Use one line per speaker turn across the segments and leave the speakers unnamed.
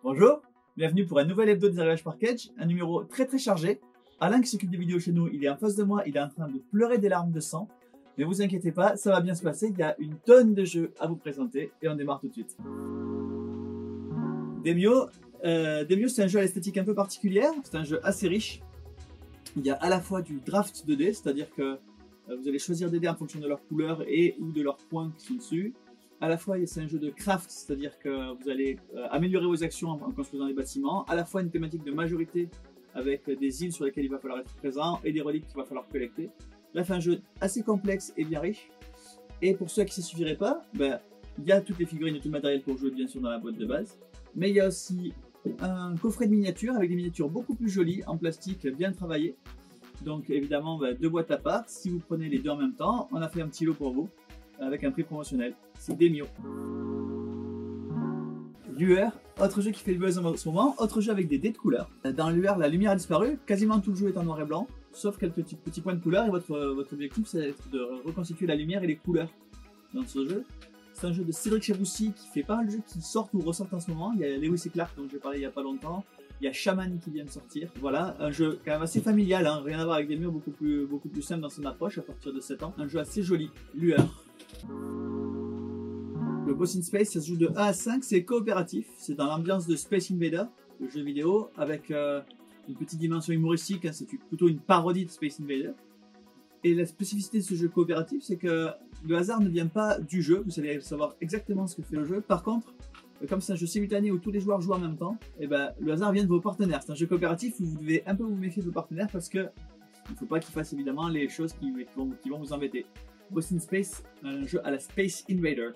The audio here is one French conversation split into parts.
Bonjour, bienvenue pour un nouvel hebdo des réglages par Kedge, un numéro très chargé. Alain qui s'occupe des vidéos chez nous, il est en face de moi, il est en train de pleurer des larmes de sang. Mais vous inquiétez pas, ça va bien se passer, il y a une tonne de jeux à vous présenter et on démarre tout de suite. Demio, c'est un jeu à l'esthétique un peu particulière, c'est un jeu assez riche. Il y a à la fois du draft 2D, c'est-à-dire que vous allez choisir des dés en fonction de leur couleur et ou de leurs points qui sont dessus. À la fois, c'est un jeu de craft, c'est-à-dire que vous allez améliorer vos actions en construisant des bâtiments. À la fois, une thématique de majorité avec des îles sur lesquelles il va falloir être présent et des reliques qu'il va falloir collecter. Bref, un jeu assez complexe et bien riche. Et pour ceux à qui ça ne suffirait pas, il y a toutes les figurines et tout le matériel pour jouer bien sûr dans la boîte de base. Mais il y a aussi un coffret de miniatures avec des miniatures beaucoup plus jolies, en plastique, bien travaillées. Donc évidemment, deux boîtes à part. Si vous prenez les deux en même temps, on a fait un petit lot pour vous, avec un prix promotionnel. C'est Demio. Lueur, autre jeu qui fait le buzz en ce moment, autre jeu avec des dés de couleur. Dans Lueur, la lumière a disparu, quasiment tout le jeu est en noir et blanc, sauf quelques petits points de couleur, et votre objectif c'est de reconstituer la lumière et les couleurs dans ce jeu. C'est un jeu de Cédric Chevroussi qui fait pas mal de jeux qui sortent ou ressortent en ce moment. Il y a Lewis et Clark dont j'ai parlé il y a pas longtemps. Il y a Shaman qui vient de sortir. Voilà, un jeu quand même assez familial, hein, rien à voir avec des murs, beaucoup plus simple dans son approche à partir de 7 ans. Un jeu assez joli, Lueur. Le Boss in Space, ça se joue de 1 à 5, c'est coopératif. C'est dans l'ambiance de Space Invader, le jeu vidéo, avec une petite dimension humoristique, hein, c'est plutôt une parodie de Space Invader. Et la spécificité de ce jeu coopératif, c'est que le hasard ne vient pas du jeu, vous allez savoir exactement ce que fait le jeu. Par contre, comme c'est un jeu simultané où tous les joueurs jouent en même temps, le hasard vient de vos partenaires. C'est un jeu coopératif où vous devez un peu vous méfier de vos partenaires parce que il ne faut pas qu'ils fassent évidemment les choses qui vont vous embêter. Boss in Space, un jeu à la Space Invader.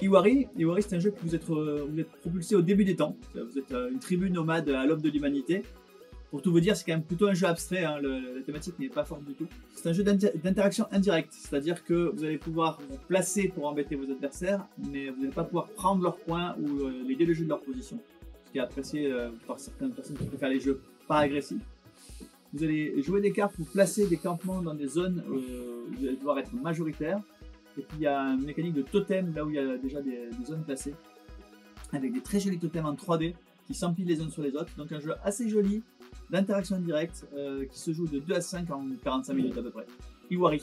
Iwari, c'est un jeu que vous êtes propulsé au début des temps. Vous êtes une tribu nomade à l'aube de l'humanité. Pour tout vous dire, c'est quand même plutôt un jeu abstrait, hein, la thématique n'est pas forte du tout. C'est un jeu d'interaction indirecte, c'est-à-dire que vous allez pouvoir vous placer pour embêter vos adversaires, mais vous n'allez pas pouvoir prendre leurs points ou les dés de jeu de leur position. Ce qui est apprécié par certaines personnes qui préfèrent les jeux pas agressifs. Vous allez jouer des cartes pour placer des campements dans des zones où vous allez devoir être majoritaire. Et puis il y a une mécanique de totem, là où il y a déjà des zones placées, avec des très jolis totems en 3D qui s'empilent les unes sur les autres. Donc un jeu assez joli, d'interaction directe, qui se joue de 2 à 5 en 45 minutes à peu près. Iwari.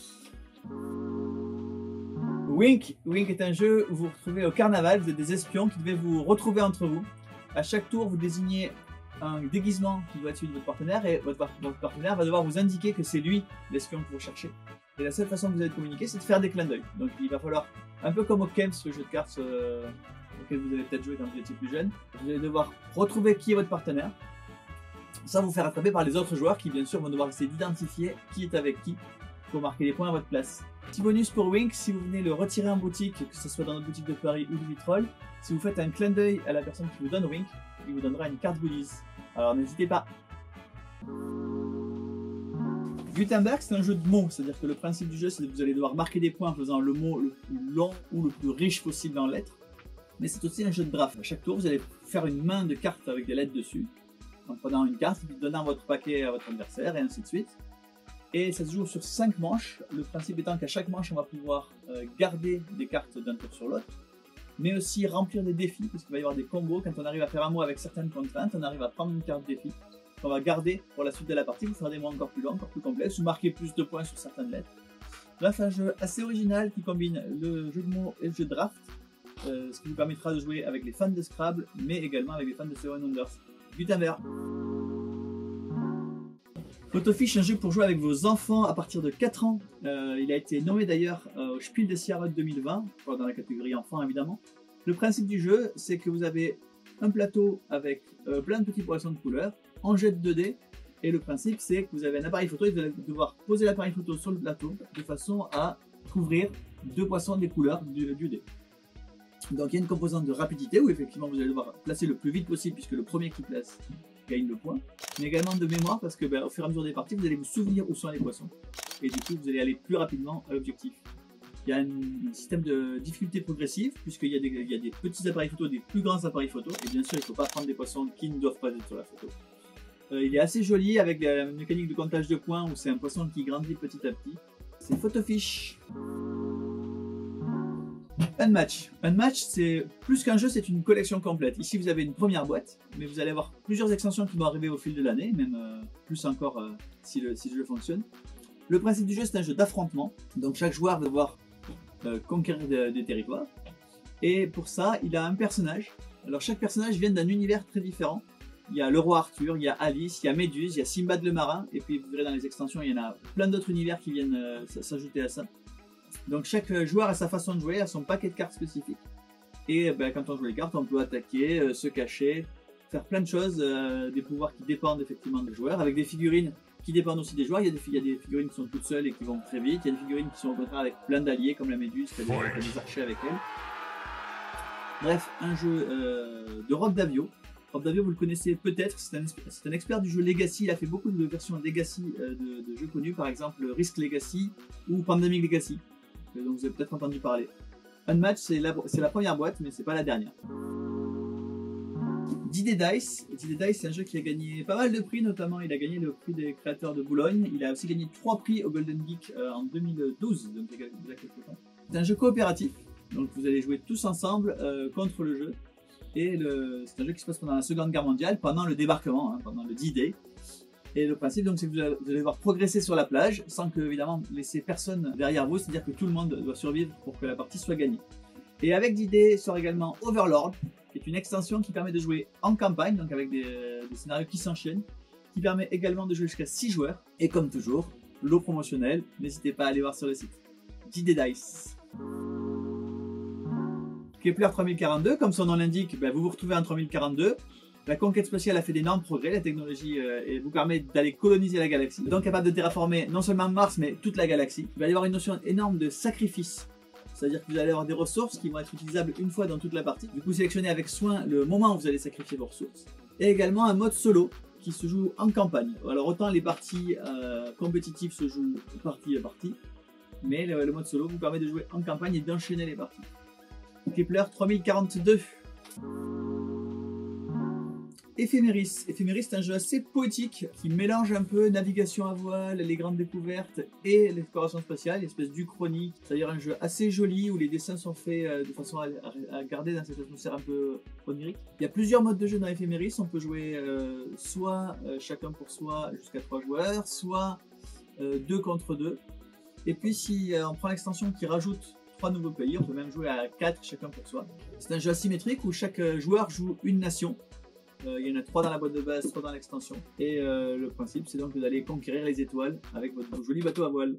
Wink est un jeu où vous vous retrouvez au carnaval, vous êtes des espions qui devez vous retrouver entre vous. À chaque tour, vous désignez un déguisement qui doit être celui de votre partenaire et votre partenaire va devoir vous indiquer que c'est lui l'espion que vous recherchez. Et la seule façon que vous allez communiquer, c'est de faire des clins d'œil. Donc il va falloir, un peu comme au Kems, le jeu de cartes auquel vous avez peut-être joué quand vous étiez plus jeune, vous allez devoir retrouver qui est votre partenaire, sans vous faire attraper par les autres joueurs qui bien sûr vont devoir essayer d'identifier qui est avec qui pour marquer des points à votre place. Petit bonus pour Wink, si vous venez le retirer en boutique, que ce soit dans notre boutique de Paris ou de Vitrolles, si vous faites un clin d'œil à la personne qui vous donne Wink, il vous donnera une carte goodies. Alors n'hésitez pas. Gutenberg, c'est un jeu de mots, c'est-à-dire que le principe du jeu, c'est que vous allez devoir marquer des points en faisant le mot le plus long ou le plus riche possible en lettres. Mais c'est aussi un jeu de draft. À chaque tour, vous allez faire une main de cartes avec des lettres dessus, en prenant une carte, puis donnant votre paquet à votre adversaire, et ainsi de suite. Et ça se joue sur 5 manches, le principe étant qu'à chaque manche, on va pouvoir garder des cartes d'un tour sur l'autre, mais aussi remplir des défis, parce qu'il va y avoir des combos. Quand on arrive à faire un mot avec certaines contraintes, on arrive à prendre une carte défi qu'on va garder pour la suite de la partie, vous faire des mots encore plus longs, encore plus complexes, ou marquer plus de points sur certaines lettres. Bref, un jeu assez original qui combine le jeu de mots et le jeu de draft, ce qui vous permettra de jouer avec les fans de Scrabble, mais également avec les fans de Seven Wonders. Gutenberg. Photofish, un jeu pour jouer avec vos enfants à partir de 4 ans. Il a été nommé d'ailleurs au Spiel des Jahres 2020, dans la catégorie enfants évidemment. Le principe du jeu, c'est que vous avez un plateau avec plein de petits poissons de couleur, en jet de 2D, et le principe c'est que vous avez un appareil photo et vous allez devoir poser l'appareil photo sur le plateau de façon à couvrir 2 poissons des couleurs du dé. Donc il y a une composante de rapidité où effectivement vous allez devoir placer le plus vite possible puisque le premier qui place gagne le point, mais également de mémoire parce que au fur et à mesure des parties vous allez vous souvenir où sont les poissons et du coup vous allez aller plus rapidement à l'objectif. Il y a un système de difficulté progressive puisqu'il y a des petits appareils photo, des plus grands appareils photo et bien sûr il ne faut pas prendre des poissons qui ne doivent pas être sur la photo. Il est assez joli avec la mécanique de comptage de points où c'est un poisson qui grandit petit à petit. C'est Photofish. Unmatch, c'est plus qu'un jeu, c'est une collection complète. Ici, vous avez une première boîte, mais vous allez avoir plusieurs extensions qui vont arriver au fil de l'année, même plus encore si le jeu fonctionne. Le principe du jeu, c'est un jeu d'affrontement. Donc chaque joueur va devoir conquérir des territoires. Et pour ça, il a un personnage. Alors chaque personnage vient d'un univers très différent. Il y a le roi Arthur, il y a Alice, il y a Méduse, il y a Simbad le marin. Et puis vous verrez dans les extensions, il y en a plein d'autres univers qui viennent s'ajouter à ça. Donc chaque joueur a sa façon de jouer, a son paquet de cartes spécifiques. Et quand on joue les cartes, on peut attaquer, se cacher, faire plein de choses, des pouvoirs qui dépendent effectivement des joueurs, avec des figurines qui dépendent aussi des joueurs. Il y a des figurines qui sont toutes seules et qui vont très vite. Il y a des figurines qui sont au contraire avec plein d'alliés, comme la Méduse, qui a des archers avec elle. Bref, un jeu de Rob Daviau. Rob Daviau, vous le connaissez peut-être, c'est un expert du jeu Legacy. Il a fait beaucoup de versions Legacy de jeux connus, par exemple Risk Legacy ou Pandemic Legacy. Donc vous avez peut-être entendu parler. Unmatch, c'est la première boîte, mais c'est pas la dernière. D&D Dice, c'est un jeu qui a gagné pas mal de prix, notamment il a gagné le prix des créateurs de Boulogne. Il a aussi gagné 3 prix au Golden Geek en 2012, donc il y a quelques temps. C'est un jeu coopératif, donc vous allez jouer tous ensemble contre le jeu. Et c'est un jeu qui se passe pendant la Seconde Guerre mondiale, pendant le débarquement, pendant le D-Day. Et le principe, donc, c'est que vous allez devoir progresser sur la plage, sans que, évidemment, laisser personne derrière vous, c'est-à-dire que tout le monde doit survivre pour que la partie soit gagnée. Et avec d'idées sort également Overlord, qui est une extension qui permet de jouer en campagne, donc avec des scénarios qui s'enchaînent, qui permet également de jouer jusqu'à 6 joueurs. Et comme toujours, lot promotionnel, n'hésitez pas à aller voir sur le site. D&D Dice. Kepler 3042, comme son nom l'indique, vous vous retrouvez en 3042. La conquête spatiale a fait d'énormes progrès, la technologie vous permet d'aller coloniser la galaxie, donc capable de terraformer non seulement Mars, mais toute la galaxie. Il va y avoir une notion énorme de sacrifice, c'est-à-dire que vous allez avoir des ressources qui vont être utilisables une fois dans toute la partie. Du coup, sélectionnez avec soin le moment où vous allez sacrifier vos ressources. Et également un mode solo qui se joue en campagne. Alors autant les parties compétitives se jouent partie à partie, mais le mode solo vous permet de jouer en campagne et d'enchaîner les parties. Kepler 3042. Ephéméris, c'est un jeu assez poétique qui mélange un peu navigation à voile, les grandes découvertes et l'exploration spatiale, une espèce d'uchronie, c'est-à-dire un jeu assez joli où les dessins sont faits de façon à garder dans cette atmosphère un peu onirique. Il y a plusieurs modes de jeu dans Ephéméris, on peut jouer soit chacun pour soi jusqu'à 3 joueurs, soit 2 contre 2. Et puis si on prend l'extension qui rajoute 3 nouveaux pays, on peut même jouer à 4 chacun pour soi. C'est un jeu asymétrique où chaque joueur joue une nation. Il y en a 3 dans la boîte de base, 3 dans l'extension. Et le principe, c'est donc d'aller conquérir les étoiles avec votre joli bateau à voile.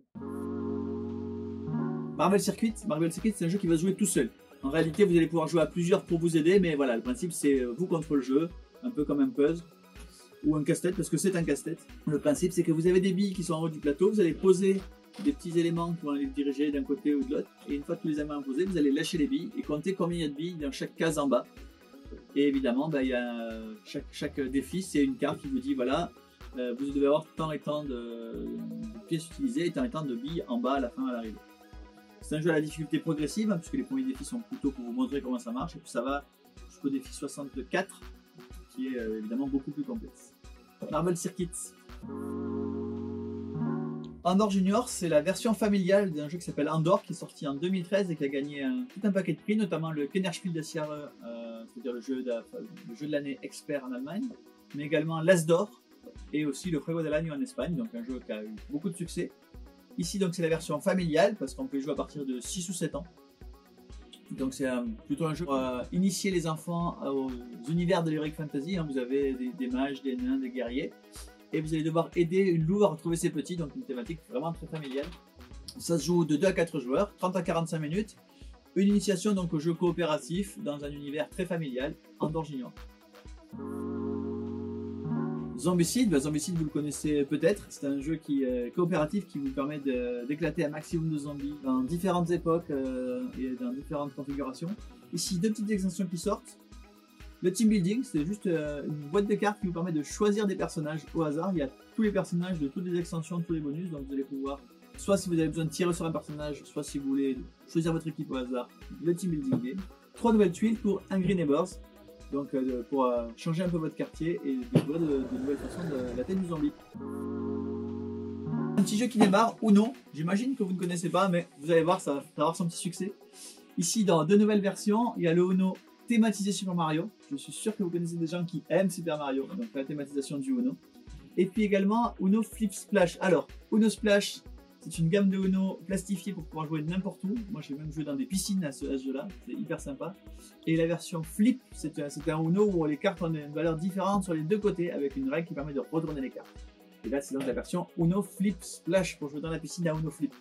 Marvel Circuit, c'est un jeu qui va se jouer tout seul. En réalité, vous allez pouvoir jouer à plusieurs pour vous aider, mais voilà, le principe, c'est vous contre le jeu, un peu comme un puzzle ou un casse-tête, parce que c'est un casse-tête. Le principe, c'est que vous avez des billes qui sont en haut du plateau, vous allez poser des petits éléments qui vont les diriger d'un côté ou de l'autre, et une fois que vous les avez imposés, vous allez lâcher les billes et compter combien il y a de billes dans chaque case en bas. Et évidemment, il y a chaque défi, c'est une carte qui vous dit voilà, vous devez avoir tant et tant de pièces utilisées et tant de billes en bas à la fin à l'arrivée. C'est un jeu à la difficulté progressive, puisque les premiers défis sont plutôt pour vous montrer comment ça marche, et puis ça va jusqu'au défi 64, qui est évidemment beaucoup plus complexe. Marvel Circuit. Andor Junior, c'est la version familiale d'un jeu qui s'appelle Andor, qui est sorti en 2013 et qui a gagné tout un paquet de prix, notamment le Kennerspiel des Jahres, c'est-à-dire le jeu de l'année expert en Allemagne, mais également l'As d'Or et aussi le Juego del Año en Espagne, donc un jeu qui a eu beaucoup de succès. Ici, donc, c'est la version familiale, parce qu'on peut jouer à partir de 6 ou 7 ans. Donc c'est plutôt un jeu pour initier les enfants aux univers de l'Heroic Fantasy. Vous avez des mages, des nains, des guerriers. Et vous allez devoir aider une louve à retrouver ses petits, donc une thématique vraiment très familiale. Ça se joue de 2 à 4 joueurs, 30 à 45 minutes. Une initiation donc au jeu coopératif dans un univers très familial, Andor Junior. Zombicide, Zombicide vous le connaissez peut-être, c'est un jeu coopératif qui vous permet d'éclater un maximum de zombies dans différentes époques et dans différentes configurations. Ici 2 petites extensions qui sortent. Le team building, c'est juste une boîte de cartes qui vous permet de choisir des personnages au hasard. Il y a tous les personnages de toutes les extensions, tous les bonus, donc vous allez pouvoir, soit si vous avez besoin de tirer sur un personnage, soit si vous voulez choisir votre équipe au hasard, le team building game. 3 nouvelles tuiles pour Angry Neighbors, donc pour changer un peu votre quartier et découvrir de nouvelles façons de la tête du zombie. Un petit jeu qui démarre ou non, j'imagine que vous ne connaissez pas, mais vous allez voir, ça va avoir son petit succès. Ici, dans deux nouvelles versions, il y a le Uno thématisé Super Mario. Je suis sûr que vous connaissez des gens qui aiment Super Mario, donc la thématisation du Uno. Et puis également Uno Flip Splash. Alors, Uno Splash, c'est une gamme de Uno plastifiée pour pouvoir jouer n'importe où. Moi, j'ai même joué dans des piscines à ce jeu-là, c'est hyper sympa. Et la version Flip, c'est un Uno où les cartes ont une valeur différente sur les deux côtés, avec une règle qui permet de retourner les cartes. Et là, c'est donc la version Uno Flip Splash pour jouer dans la piscine à Uno Flip.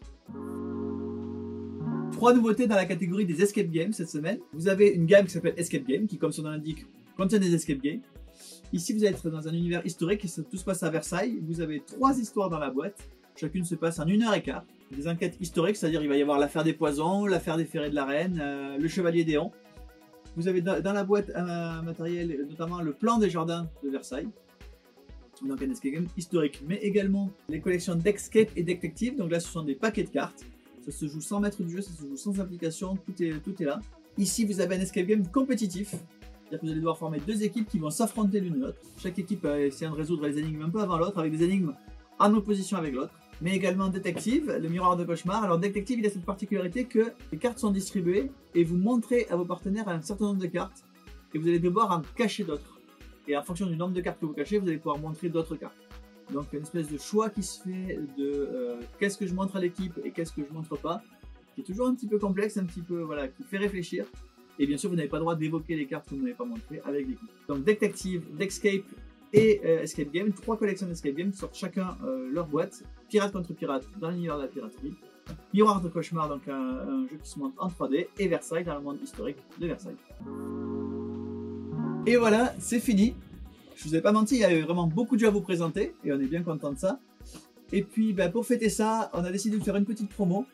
3 nouveautés dans la catégorie des escape games cette semaine. Vous avez une gamme qui s'appelle Escape Game, qui comme son nom l'indique, contient des escape games. Ici, vous allez être dans un univers historique, tout se passe à Versailles. Vous avez 3 histoires dans la boîte. Chacune se passe en 1h15. Des enquêtes historiques, c'est-à-dire il va y avoir l'affaire des poisons, l'affaire des ferrets de la reine, le chevalier d'Éon. Vous avez dans la boîte un matériel, notamment le plan des jardins de Versailles. Donc un escape game historique, mais également les collections d'Escape et Detective. Donc là, ce sont des paquets de cartes. Ça se joue sans maître du jeu, ça se joue sans application, tout est là. Ici, vous avez un escape game compétitif. C'est-à-dire que vous allez devoir former 2 équipes qui vont s'affronter l'une l'autre. Chaque équipe essaie de résoudre les énigmes un peu avant l'autre, avec des énigmes en opposition avec l'autre. Mais également Détective, le miroir de cauchemar. Alors Détective, il a cette particularité que les cartes sont distribuées et vous montrez à vos partenaires un certain nombre de cartes et vous allez devoir en cacher d'autres. Et en fonction du nombre de cartes que vous cachez, vous allez pouvoir montrer d'autres cartes. Donc une espèce de choix qui se fait de qu'est-ce que je montre à l'équipe et qu'est-ce que je montre pas, qui est toujours un petit peu complexe, un petit peu voilà, qui fait réfléchir. Et bien sûr, vous n'avez pas le droit d'évoquer les cartes que vous n'avez pas montrées avec l'équipe. Donc Detective, D'Escape et Escape Game, 3 collections d'Escape Game qui sortent chacun leur boîte. Pirate contre pirate dans l'univers de la piraterie. Miroir de cauchemar, donc un jeu qui se monte en 3D. Et Versailles dans le monde historique de Versailles. Et voilà, c'est fini. Je vous ai pas menti, il y a eu vraiment beaucoup de jeux à vous présenter et on est bien content de ça. Et puis pour fêter ça, on a décidé de faire une petite promo.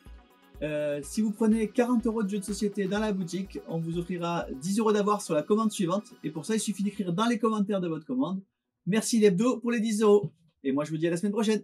Si vous prenez 40 € de jeux de société dans la boutique, on vous offrira 10 € d'avoir sur la commande suivante. Et pour ça, il suffit d'écrire dans les commentaires de votre commande. Merci l'hebdo pour les 10 €. Et moi, je vous dis à la semaine prochaine.